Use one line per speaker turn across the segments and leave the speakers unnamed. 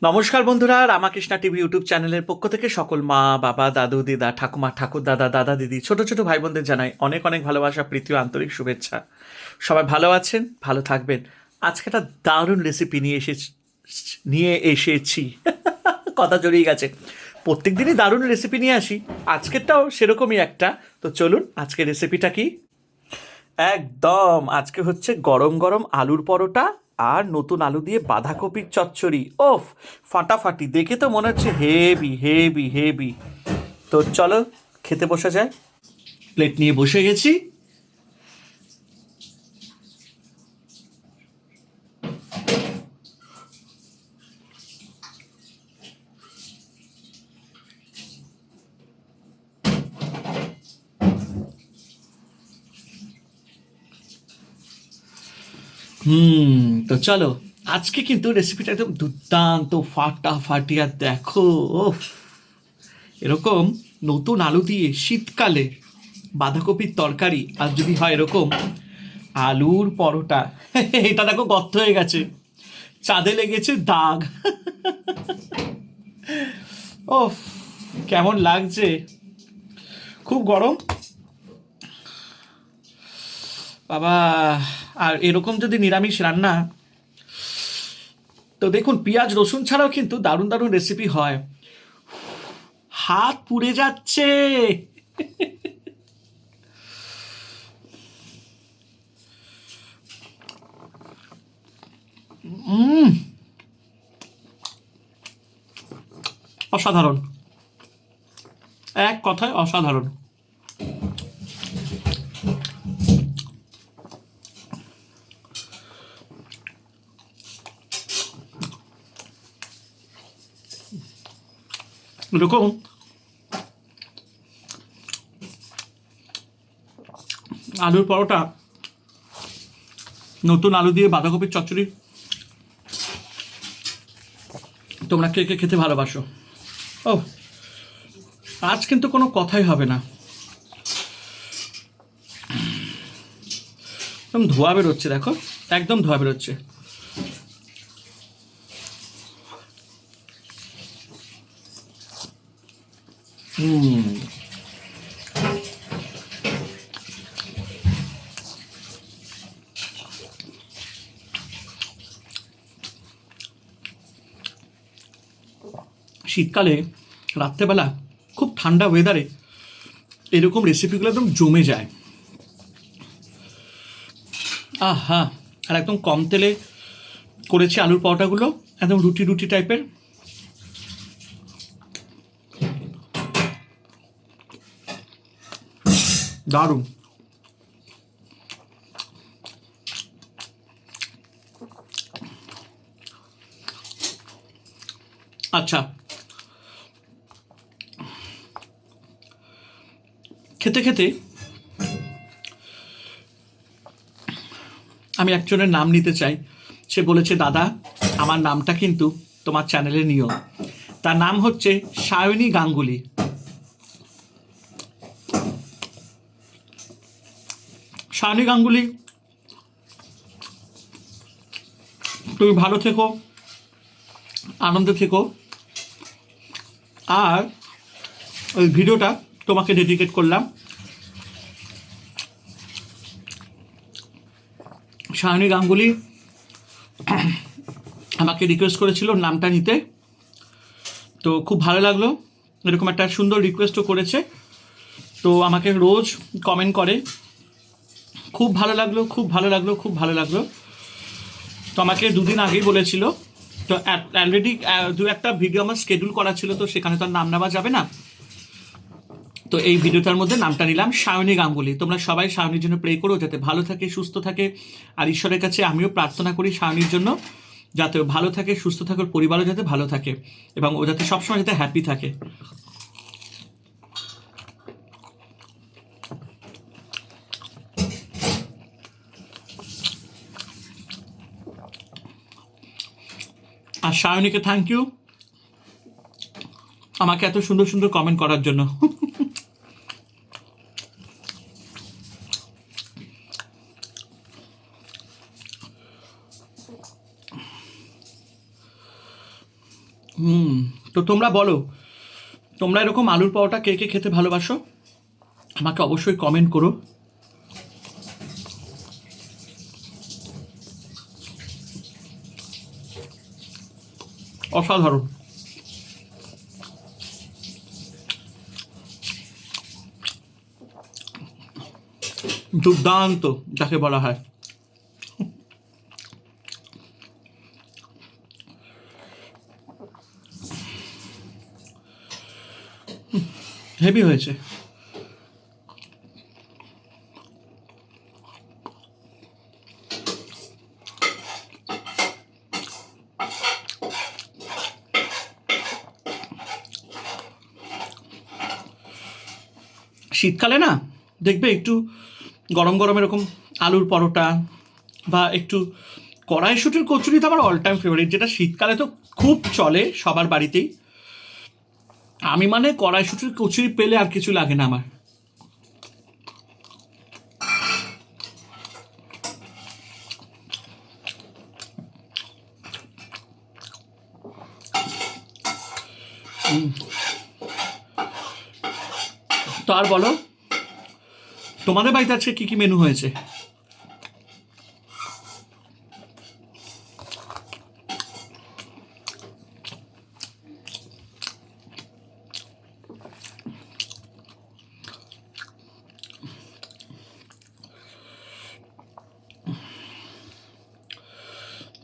নমস্কার বন্ধুরা, Ramakrishna TV YouTube চ্যানেলের পক্ষ থেকে সকল মা বাবা দাদু দিদা ঠাকুমা ঠাকুর দাদা দাদা দিদি ছোট ছোট ভাই বোনদের জানাই অনেক অনেক ভালোবাসা, প্রীতি ও আন্তরিক শুভেচ্ছা। সবাই ভালো আছেন, ভালো থাকবেন। আজকে একটা দারুণ রেসিপি নিয়ে এসেছি কথা জড়িয়ে গেছে। প্রত্যেক দিনই দারুণ রেসিপি নিয়ে আসি, আজকেরটাও সেরকমই একটা। তো চলুন, আজকের রেসিপিটা কি। একদম, আজকে হচ্ছে গরম গরম আলুর পরোটা আর নতুন আলু দিয়ে বাঁধাকপির চচ্চড়ি। ওফ, ফাটাফাটি! দেখে তো মনে হচ্ছে হেভি হেভি হেভি। তো চলো, খেতে বসে যায়। প্লেট নিয়ে বসে গেছি। তো চলো, আজকে কিন্তু রেসিপিটা একদম দুর্দান্ত ফাটাফাটি। আর দেখো, ওফ, এরকম নতুন আলু দিয়ে শীতকালে বাঁধাকপির তরকারি, আর যদি হয় এরকম আলুর পরোটা, এটা দেখো গর্ত হয়ে গেছে, চাঁদে লেগেছে দাগ। ওফ, কেমন লাগছে! খুব গরম বাবা। আর এরকম যদি নিরামিষ রান্না, তো দেখুন পেঁয়াজ রসুন ছাড়াও কিন্তু দারুণ দারুণ রেসিপি হয়। হাত পুড়ে যাচ্ছে। উম অসাধারণ, এক কথায় অসাধারণ। এরকম আলুর পরোটা, নতুন আলু দিয়ে বাঁধাকপির চচ্চড়ি, তোমরা কে কে খেতে ভালোবাসো? ও, আজ কিন্তু কোনো কথাই হবে না। একদম ধোয়া বেরোচ্ছে, দেখো, একদম ধোয়া বেরোচ্ছে। হুম শীতকালে রাত্রেবেলা খুব ঠান্ডা ওয়েদারে এরকম রেসিপিগুলো একদম জমে যায়। আহা! আর একদম কম তেলে করেছি আলুর পরোটাগুলো, একদম রুটি রুটি টাইপের। দারুণ। আচ্ছা, খেতে খেতে আমি একজনের নাম নিতে চাই। সে বলেছে, দাদা, আমার নামটা কিন্তু তোমার চ্যানেলে নিও। তার নাম হচ্ছে সায়নী গাঙ্গুলি। সায়নী গাঙ্গুলি, তুমি ভালো থেকো, আনন্দে থেকো। আর ওই ভিডিওটা তোমাকে ডেডিকেট করলাম। সায়নী গাঙ্গুলি আমাকে রিকোয়েস্ট করেছিল নামটা নিতে, তো খুব ভালো লাগলো। এরকম একটা সুন্দর রিকোয়েস্টও করেছে, তো আমাকে রোজ কমেন্ট করে। খুব ভালো লাগলো, খুব ভালো লাগলো, খুব ভালো লাগলো। তো আমাকে দুদিন আগেই বলেছিল। তো অলরেডি দু একটা ভিডিও আমার শিডিউল করা ছিল, তো সেখানে তো আর নাম নেওয়া যাবে না। তো এই ভিডিওটার মধ্যে নামটা নিলাম সায়নী গাঙ্গুলি। তোমরা সবাই সায়নীর জন্য প্রে করো যাতে ভালো থাকে, সুস্থ থাকে। আর ঈশ্বরের কাছে আমিও প্রার্থনা করি সায়নীর জন্য, যাতে ও ভালো থাকে, সুস্থ থাকে, ওর পরিবারও যাতে ভালো থাকে, এবং ও যাতে সবসময় যাতে হ্যাপি থাকে। আর সায়নীকে থ্যাংক ইউ আমাকে এত সুন্দর সুন্দর কমেন্ট করার জন্য। তো তোমরা বলো, তোমরা এরকম আলুর পরোটা কে কে খেতে ভালোবাসো, আমাকে অবশ্যই কমেন্ট করো। অসাধারণ, দুর্দান্ত যাকে বলা হয়। হেভি হয়েছে। শীতকালে না দেখবে একটু গরম গরম এরকম আলুর পরোটা বা একটু কড়াইশুঁটির কচুরি তো আমার অল টাইম ফেভারিট, যেটা শীতকালে তো খুব চলে সবার বাড়িতেই। আমি মানে কড়াইশুঁটির কচুরি পেলে আর কিছু লাগে না আমার। তো আর বলো, তোমাদের বাড়িতে আজকে কী কী মেনু হয়েছে?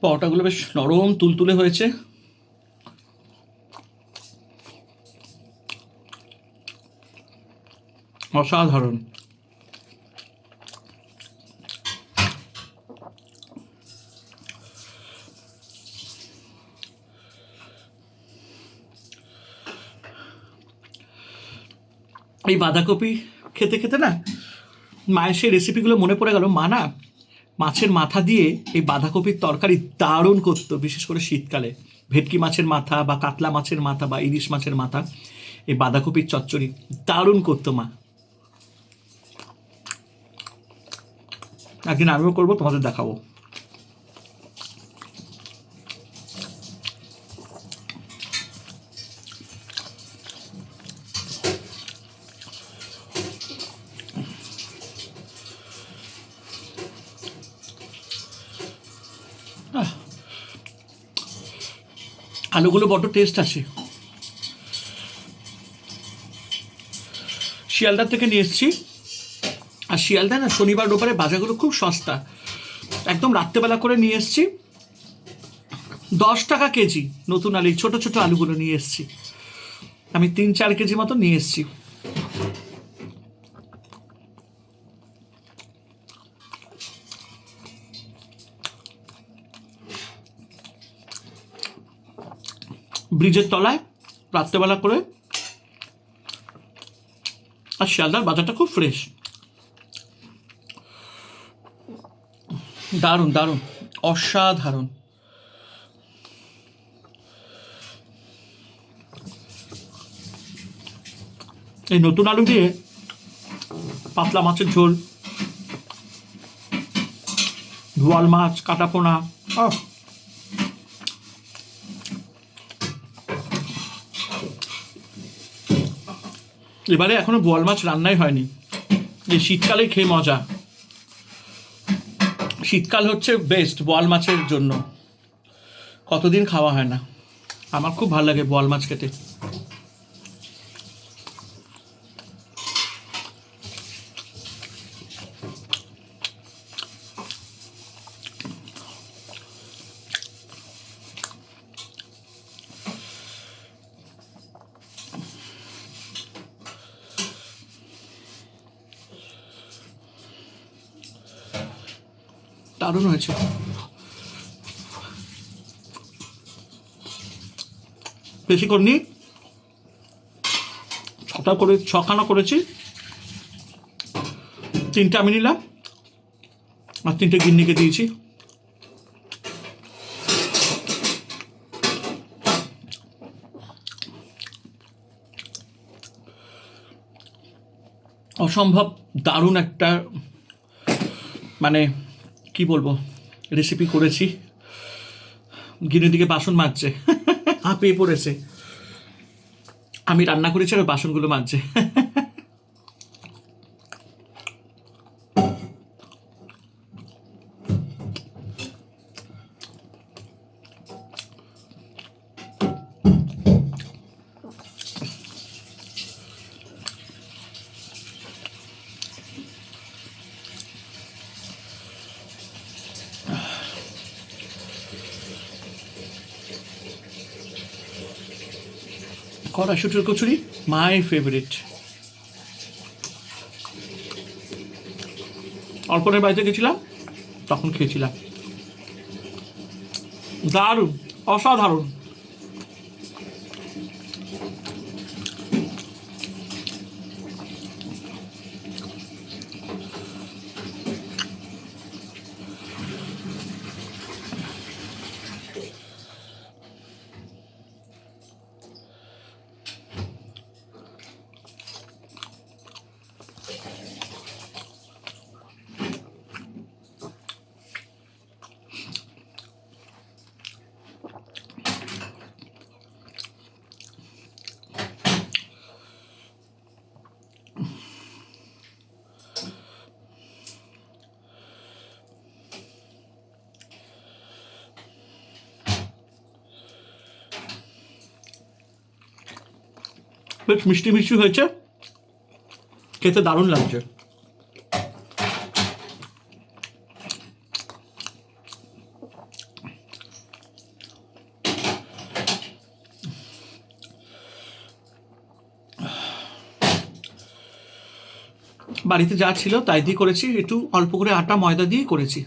পরোটাগুলো বেশ নরম তুলতুলে হয়েছে। অসাধারণ। এই বাঁধাকপি খেতে খেতে না মায়ের সেই রেসিপিগুলো মনে পড়ে গেল। মা না মাছের মাথা দিয়ে এই বাঁধাকপির তরকারি দারুণ করতো, বিশেষ করে শীতকালে। ভেটকি মাছের মাথা বা কাতলা মাছের মাথা বা ইলিশ মাছের মাথা, এই বাঁধাকপির চচ্চড়ি দারুণ করতো মা। একদিন আমিও করবো, তোমাদের দেখাবো। আলুগুলো বড্ড টেস্ট আছে। শিয়ালদার থেকে নিয়ে এসেছি, আর শিয়ালদা না শনিবার রোববারে বাজারগুলো খুব সস্তা, একদম রাত্রেবেলা করে নিয়ে এসেছি। 10 টাকা কেজি নতুন আলু, ছোট ছোট আলুগুলো নিয়ে এসেছি। আমি 3-4 কেজি মতো নিয়ে এসেছি। ব্রিজের তলায় রাত্রেবেলা করে, আর শিয়ালদার বাজারটা খুব ফ্রেশ, দারুণ দারুণ, অসাধারণ। এই নতুন আলু দিয়ে পাতলা মাছের ঝোল, বোয়াল মাছ, কাটাপোনা, এবারে এখনো বোয়াল মাছ রান্নাই হয়নি। এই শীতকালে খেয়ে মজা। শীতকাল হচ্ছে বেস্ট বোয়াল মাছের জন্য, কতদিন খাওয়া হয় না। আমার খুব ভালো লাগে বোয়াল মাছ খেতে। দারুণ হয়েছে। বেশি করিনি, 6খানা করেছি। 3টে আমি নিলাম আর 3টে গিন্নিকে দিয়েছি। অসম্ভব দারুণ একটা, মানে কি বলবো, রেসিপি করেছি। গিন্নির দিকে বাসন মাজছে। হাঁপিয়ে পড়েছে। আমি রান্না করেছি আর বাসনগুলো মাজছে। কড়াইশুটির কচুরি মাই ফেভারিট। অর্পণের বাড়িতে গেছিলাম, তখন খেয়েছিলাম, দারুণ, অসাধারণ। বেশ মিষ্টি মিষ্টি হয়েছে, খেতে দারুণ লাগছে। বাড়িতে যা ছিল তাই দিয়ে করেছি, একটু অল্প করে আটা ময়দা দিয়ে করেছি।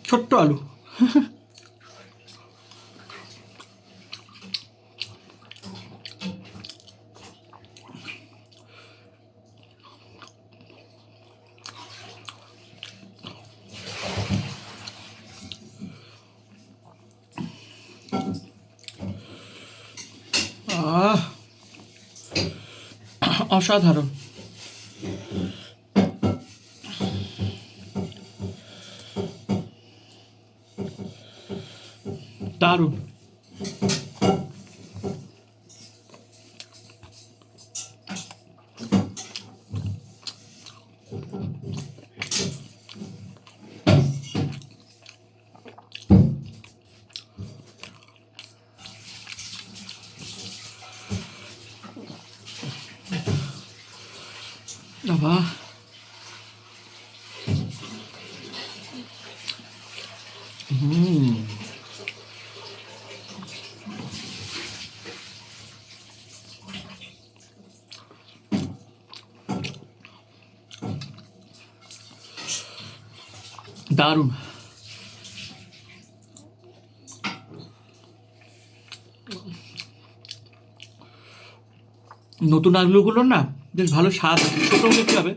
ছোট্ট আলু। অসাধারণ। দারুণ। বাবা, দারুণ। নতুন আলুগুলোর না বেশ ভালো স্বাদ আছে, ছোটো হলে কী হবে,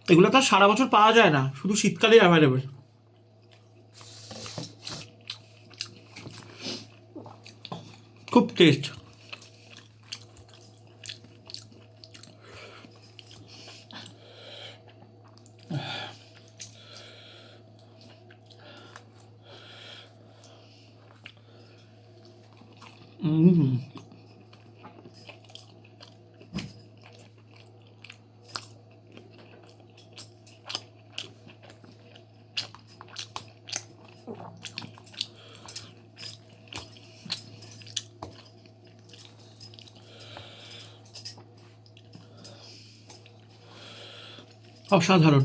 এগুলো তো আর সারা বছর পাওয়া যায় না, শুধু শীতকালেই অ্যাভেলেবেল। খুব টেস্ট। অসাধারণ।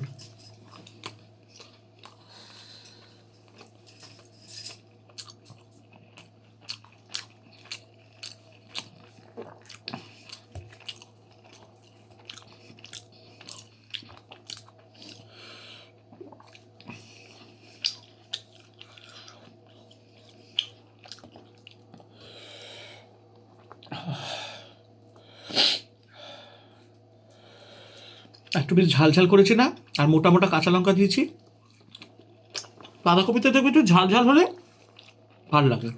একটু একটু বেশ ঝাল ঝাল করেছি না, আর মোটা মোটা কাঁচা লঙ্কা দিয়েছি। বাঁধাকপিতে দেখবে একটু ঝাল ঝাল হলে ভালো লাগে।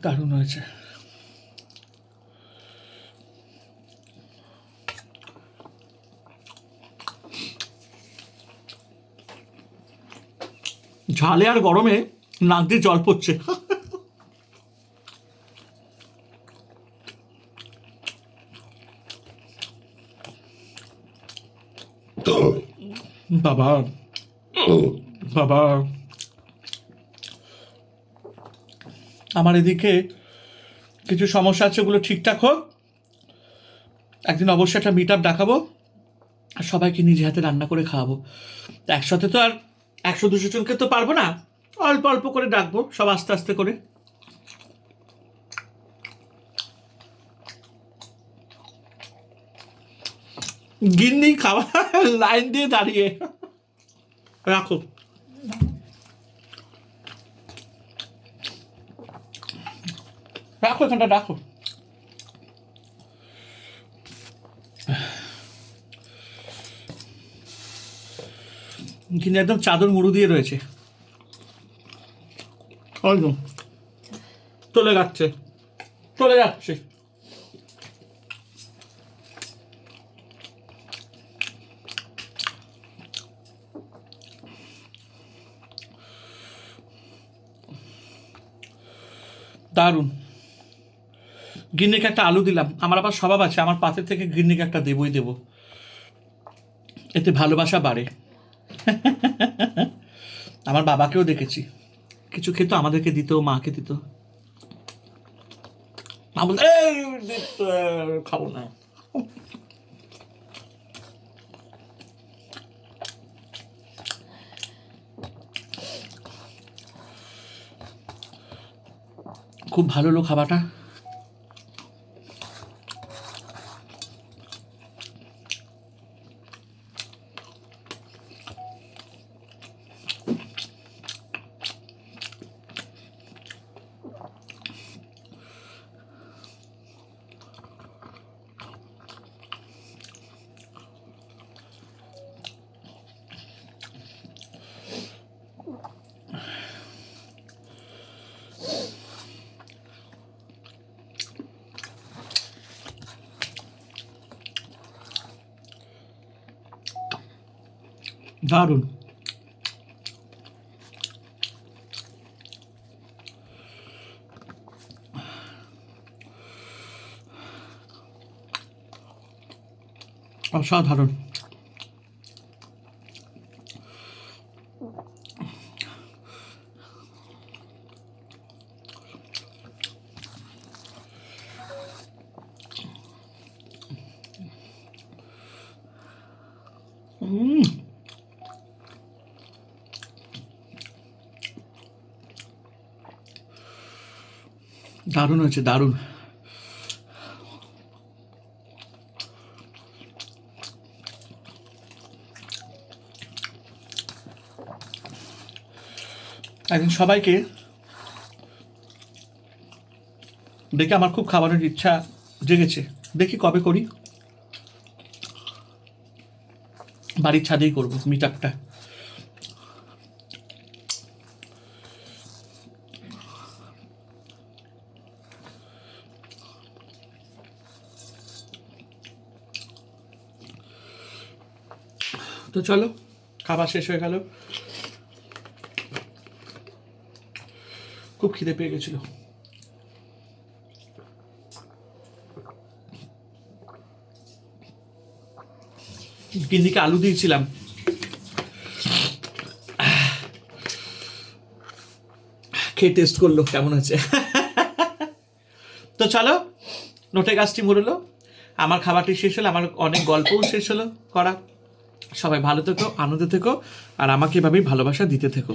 দারুণ হয়েছে। ঝালে আর গরমে নাক দিয়ে জল পড়ছে। বাবা বাবা, আমার এদিকে কিছু সমস্যা আছে, ওগুলো ঠিকঠাক হোক, একদিন অবশ্যই একটা মিট আপ ডাকাবো আর সবাইকে নিজে হাতে রান্না করে খাওয়াবো। একসাথে তো আর 100-200 জনকে তো পারবো না, অল্প অল্প করে ডাকবো, সব আস্তে আস্তে করে। গিন্নি খাওয়া লাইন দিয়ে দাঁড়িয়ে। রাখো, রাখো এখানটা, রাখো। কিন্তু একদম চাদর মুড়ু দিয়ে রয়েছে, একদম চলে যাচ্ছে, চলে যাচ্ছে। দারুণ। গিন্নিকে একটা আলু দিলাম, আমার আবার স্বভাব আছে, আমার পাতের থেকে গিন্নিকে একটা দেবই দেবো, এতে ভালোবাসা বাড়ে। আমার বাবাকেও দেখেছি, কিছু খেতো আমাদেরকে দিত, মাকে দিত, মা বলতো খাবো না। খুব ভালো হলো খাবারটা। দারুণ। অসাধারণ। দারুণ হয়েছে, দারুণ। একদিন সবাইকে দেখে আমার খুব খাবারের ইচ্ছা জেগেছে, দেখি কবে করি, বাড়ির ছাদেই করবো মিট আপটা। তো চলো, খাবার শেষ হয়ে গেল, খুব খিদে পেয়ে গেছিল। গিন্নিকে আলু দিয়েছিলাম, খেয়ে টেস্ট করলো কেমন আছে। তো চলো, নোটে গাছটি মরলো, আমার খাবারটি শেষ হলো, আমার অনেক গল্পও শেষ হলো করা। সবাই ভালো থেকো, আনন্দে থেকো, আর আমাকে এভাবেই ভালোবাসা দিতে থেকো।